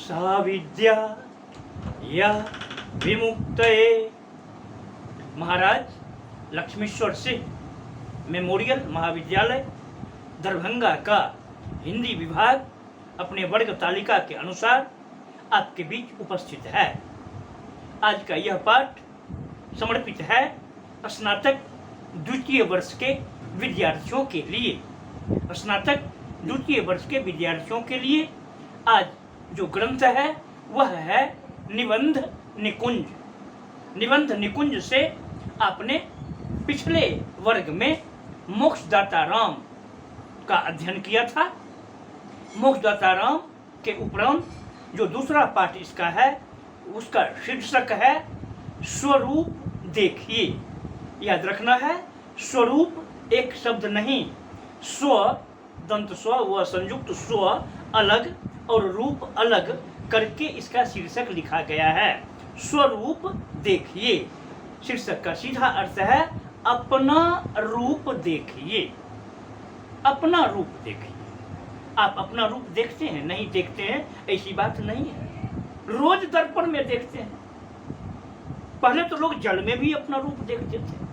सा विद्या या विमुक्तये। महाराज लक्ष्मीश्वर सिंह मेमोरियल महाविद्यालय दरभंगा का हिंदी विभाग अपने वर्ग तालिका के अनुसार आपके बीच उपस्थित है। आज का यह पाठ समर्पित है स्नातक द्वितीय वर्ष के विद्यार्थियों के लिए। स्नातक द्वितीय वर्ष के विद्यार्थियों के लिए आज जो ग्रंथ है वह है निबंध निकुंज। निबंध निकुंज से आपने पिछले वर्ग में मोक्षदाता राम का अध्ययन किया था। मोक्षदाता राम के उपरांत जो दूसरा पाठ इसका है उसका शीर्षक है स्वरूप देखिए। याद रखना है, स्वरूप एक शब्द नहीं, स्व दंत स्व व संयुक्त स्व अलग और रूप अलग करके इसका शीर्षक लिखा गया है। स्वरूप देखिए शीर्षक का सीधा अर्थ है अपना रूप देखिए। अपना रूप देखिए। आप अपना रूप देखते हैं? नहीं देखते हैं ऐसी बात नहीं है, रोज दर्पण में देखते हैं। पहले तो लोग जल में भी अपना रूप देखते थे।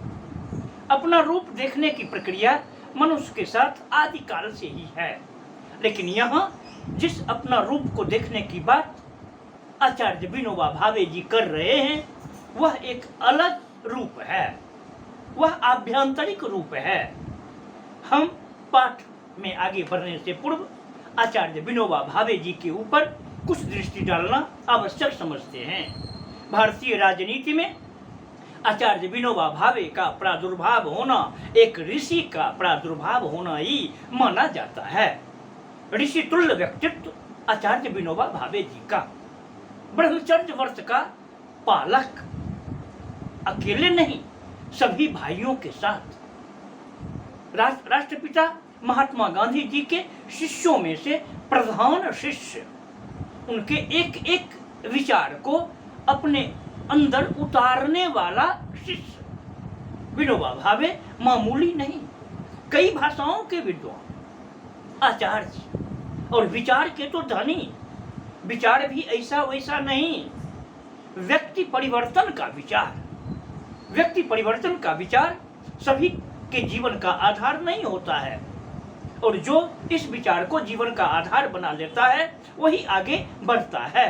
अपना रूप देखने की प्रक्रिया मनुष्य के साथ आदिकाल से ही है, लेकिन यहाँ जिस अपना रूप को देखने की बात आचार्य विनोबा भावे जी कर रहे हैं वह एक अलग रूप है, वह आभ्यंतरिक रूप है। हम पाठ में आगे बढ़ने से पूर्व आचार्य विनोबा भावे जी के ऊपर कुछ दृष्टि डालना आवश्यक समझते हैं। भारतीय राजनीति में आचार्य विनोबा भावे का प्रादुर्भाव होना एक ऋषि का प्रादुर्भाव होना ही माना जाता है। ऋषि तुल्य व्यक्तित्व आचार्य विनोबा भावे जी का, ब्रह्मचर्य व्रत का पालक, अकेले नहीं सभी भाइयों के साथ। राष्ट्रपिता महात्मा गांधी जी के शिष्यों में से प्रधान शिष्य, उनके एक एक विचार को अपने अंदर उतारने वाला शिष्य विनोबा भावे मामूली नहीं, कई भाषाओं के विद्वान आचार्य और विचार के तो धनी। विचार भी ऐसा वैसा नहीं, व्यक्ति परिवर्तन का विचार। व्यक्ति परिवर्तन का विचार सभी के जीवन का आधार नहीं होता है, और जो इस विचार को जीवन का आधार बना लेता है वही आगे बढ़ता है।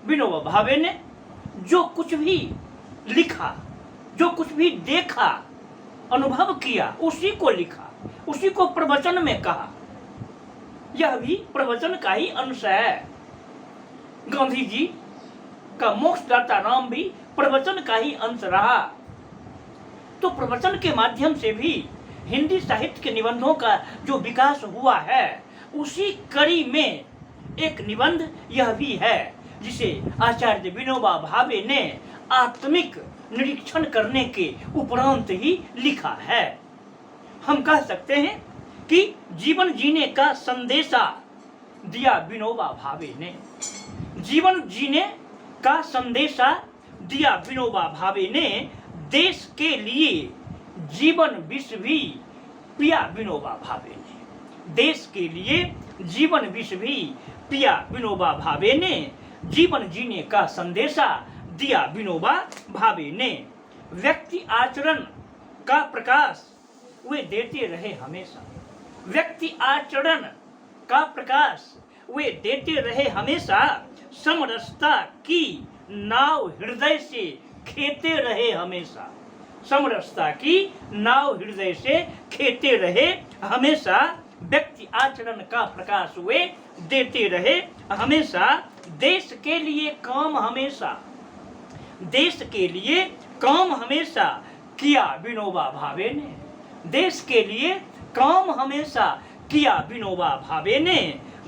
विनोबा भावे ने जो कुछ भी लिखा, जो कुछ भी देखा, अनुभव किया, उसी को लिखा, उसी को प्रवचन में कहा। यह भी प्रवचन का ही अंश है। गांधी जी का मोक्षदाता राम भी प्रवचन का ही अंश रहा। तो प्रवचन के माध्यम से भी हिंदी साहित्य के निबंधों का जो विकास हुआ है उसी कड़ी में एक निबंध यह भी है जिसे आचार्य विनोबा भावे ने आत्मिक निरीक्षण करने के उपरांत ही लिखा है। हम कह सकते हैं कि जीवन जीने का संदेशा दिया विनोबा भावे ने। जीवन जीने का संदेशा दिया विनोबा भावे ने। देश के लिए जीवन विष भी पिया विनोबा भावे ने। देश के लिए जीवन विष भी पिया विनोबा भावे ने। जीवन जीने का संदेशा दिया विनोबा भावे ने। व्यक्ति आचरण का प्रकाश वे देते रहे हमेशा। व्यक्ति आचरण का प्रकाश वे देते रहे हमेशा। समरसता की नाव हृदय से खेते रहे हमेशा। समरसता की नाव हृदय से खेते रहे हमेशा। व्यक्ति आचरण का प्रकाश वे देते रहे हमेशा। देश के लिए काम हमेशा, देश के लिए काम हमेशा किया विनोबा भावे ने। देश के लिए काम हमेशा किया विनोबा भावे ने।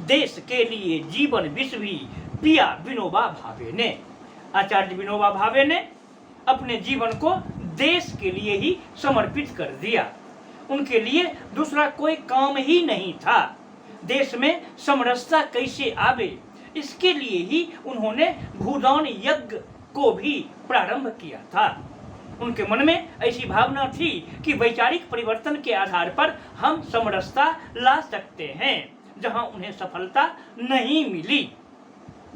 देश के लिए जीवन विष भी पिया विनोबा भावे ने। आचार्य विनोबा भावे ने अपने जीवन को देश के लिए ही समर्पित कर दिया। उनके लिए दूसरा कोई काम ही नहीं था। देश में समरसता कैसे आवे इसके लिए ही उन्होंने भूदान यज्ञ को भी प्रारंभ किया था। उनके मन में ऐसी भावना थी कि वैचारिक परिवर्तन के आधार पर हम समरसता ला सकते हैं जहां उन्हें सफलता नहीं मिली।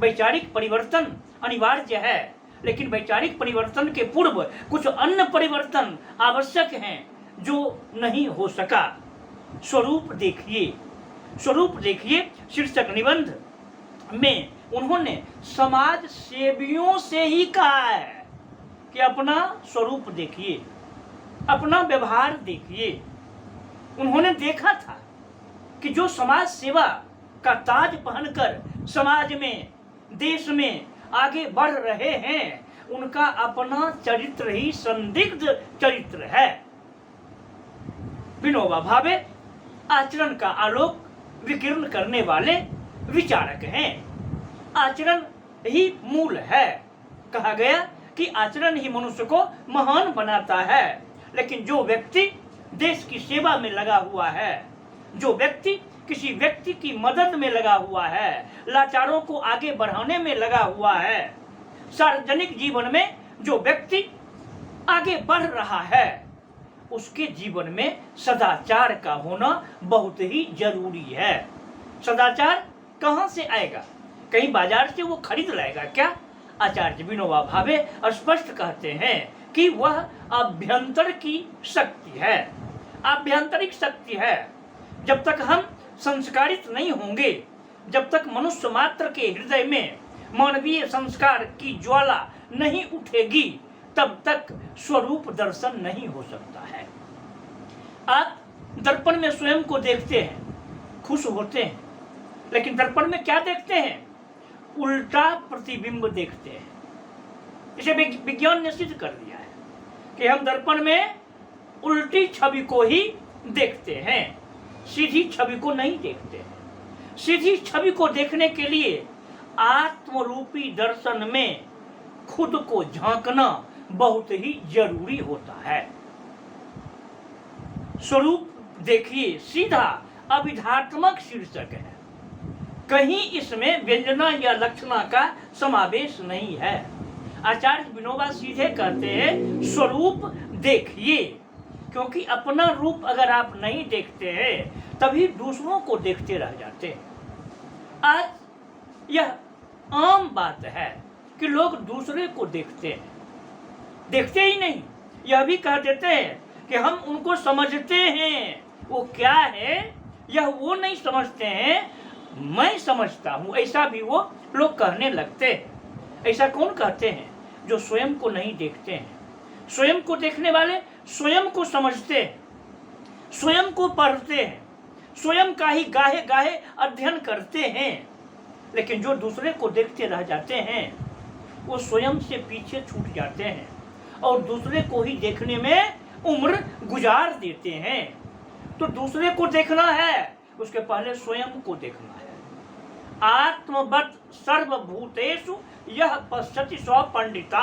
वैचारिक परिवर्तन अनिवार्य है, लेकिन वैचारिक परिवर्तन के पूर्व कुछ अन्य परिवर्तन आवश्यक हैं जो नहीं हो सका। स्वरूप देखिए, स्वरूप देखिए शीर्षक निबंध में उन्होंने समाज सेवियों से ही कहा है कि अपना स्वरूप देखिए, अपना व्यवहार देखिए। उन्होंने देखा था कि जो समाज सेवा का ताज पहनकर समाज में, देश में आगे बढ़ रहे हैं, उनका अपना चरित्र ही संदिग्ध चरित्र है। विनोबा भावे आचरण का आलोक विकीर्ण करने वाले विचारक हैं। आचरण ही मूल है। कहा गया कि आचरण ही मनुष्य को महान बनाता है। लेकिन जो व्यक्ति देश की सेवा में लगा हुआ है, जो व्यक्ति किसी व्यक्ति की मदद में लगा हुआ है, लाचारों को आगे बढ़ाने में लगा हुआ है, सार्वजनिक जीवन में जो व्यक्ति आगे बढ़ रहा है, उसके जीवन में सदाचार का होना बहुत ही जरूरी है। सदाचार कहाँ से आएगा? कहीं बाजार से वो खरीद लाएगा क्या? आचार्य विनोबा भावे स्पष्ट कहते हैं कि वह अभ्यंतर की शक्ति है, आभ्यंतरिक शक्ति है। जब तक हम संस्कारित नहीं होंगे, जब तक मनुष्य मात्र के हृदय में मानवीय संस्कार की ज्वाला नहीं उठेगी, तब तक स्वरूप दर्शन नहीं हो सकता है। आप दर्पण में स्वयं को देखते हैं, खुश होते हैं, लेकिन दर्पण में क्या देखते हैं? उल्टा प्रतिबिंब देखते हैं। इसे विज्ञान ने सिद्ध कर दिया है कि हम दर्पण में उल्टी छवि को ही देखते हैं, सीधी छवि को नहीं देखते हैं। सीधी छवि को देखने के लिए आत्मरूपी दर्शन में खुद को झांकना बहुत ही जरूरी होता है। स्वरूप देखिए सीधा अविधात्मक शीर्षक है, कहीं इसमें व्यंजना या लक्षणा का समावेश नहीं है। आचार्य विनोबा सीधे कहते हैं स्वरूप देखिए, क्योंकि अपना रूप अगर आप नहीं देखते हैं तभी दूसरों को देखते रह जाते हैं। आज यह आम बात है कि लोग दूसरे को देखते हैं, देखते ही नहीं, यह भी कह देते हैं कि हम उनको समझते हैं। वो क्या है यह वो नहीं समझते हैं, मैं समझता हूं, ऐसा भी वो लोग कहने लगते हैं। ऐसा कौन कहते हैं? जो स्वयं को नहीं देखते हैं। स्वयं को देखने वाले स्वयं को समझते हैं, स्वयं को पढ़ते हैं, स्वयं का ही गाहे गाहे अध्ययन करते हैं। लेकिन जो दूसरे को देखते रह जाते हैं, वो स्वयं से पीछे छूट जाते हैं और दूसरे को ही देखने में उम्र गुजार देते हैं। तो दूसरे को देखना है, उसके पहले स्वयं को देखना है। आत्मवत् सर्वभूतेषु यह पश्यति स पंडिता।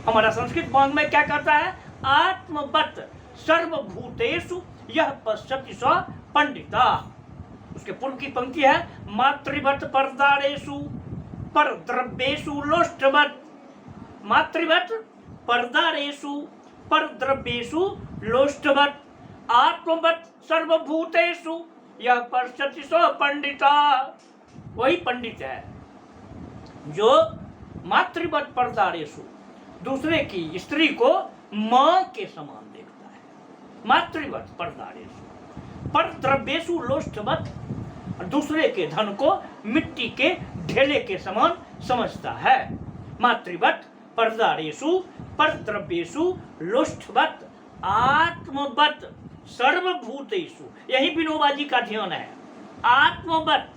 हमारा संस्कृत वांग में क्या कहता है? आत्मवत् सर्वभूतेषु यह पश्यति स पंडिता। उसके पूर्व की पंक्ति है मातृवत् परदारेषु परद्रव्येषु लोष्टवत्। मातृवत् परदारेषु परद्रव्येषु लोष्टवत् आत्मवत् सर्वभूतेषु यह पश्यति स पंडिता। वही पंडित है जो मातृवत् परदारेषु दूसरे की स्त्री को मां के समान देखता है। मातृवत् परदारेषु परद्रव्येषु लोष्टवत्, दूसरे के धन को मिट्टी के ढेले के समान समझता है। मातृवत् परदारेषु परद्रव्येषु लोष्टवत् आत्मवत् सर्वभूतेषु। यही विनोबा जी का ध्यान है। आत्मवत्,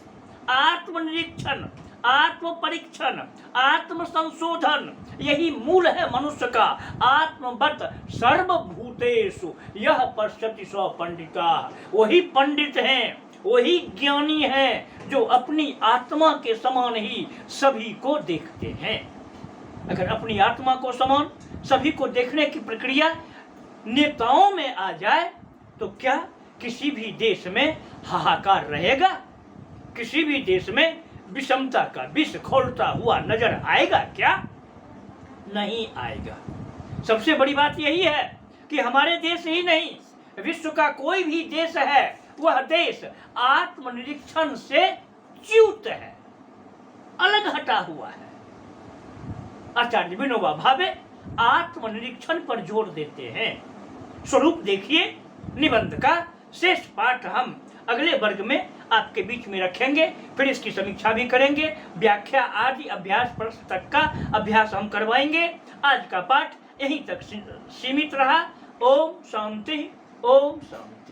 आत्मनिरीक्षण, आत्म परीक्षण, आत्म संशोधन, यही मूल है मनुष्य का। आत्मवत् सर्वभूतेषु यह पश्यति स पंडिता। वही पंडित हैं, वही ज्ञानी हैं जो अपनी आत्मा के समान ही सभी को देखते हैं। अगर अपनी आत्मा को समान सभी को देखने की प्रक्रिया नेताओं में आ जाए तो क्या किसी भी देश में हाहाकार रहेगा? किसी भी देश में विषमता का विष खोलता हुआ नजर आएगा क्या? नहीं आएगा। सबसे बड़ी बात यही है कि हमारे देश ही नहीं, विश्व का कोई भी देश है, वह देश आत्मनिरीक्षण से च्युत है, अलग हटा बटा हुआ है। आचार्य विनोबा भावे आत्मनिरीक्षण पर जोर देते हैं। स्वरूप देखिए निबंध का शेष पाठ हम अगले वर्ग में आपके बीच में रखेंगे, फिर इसकी समीक्षा भी करेंगे, व्याख्या आदि अभ्यास प्रश्न तक का अभ्यास हम करवाएंगे। आज का पाठ यहीं तक सीमित रहा। ओम शांति, ओम शांति।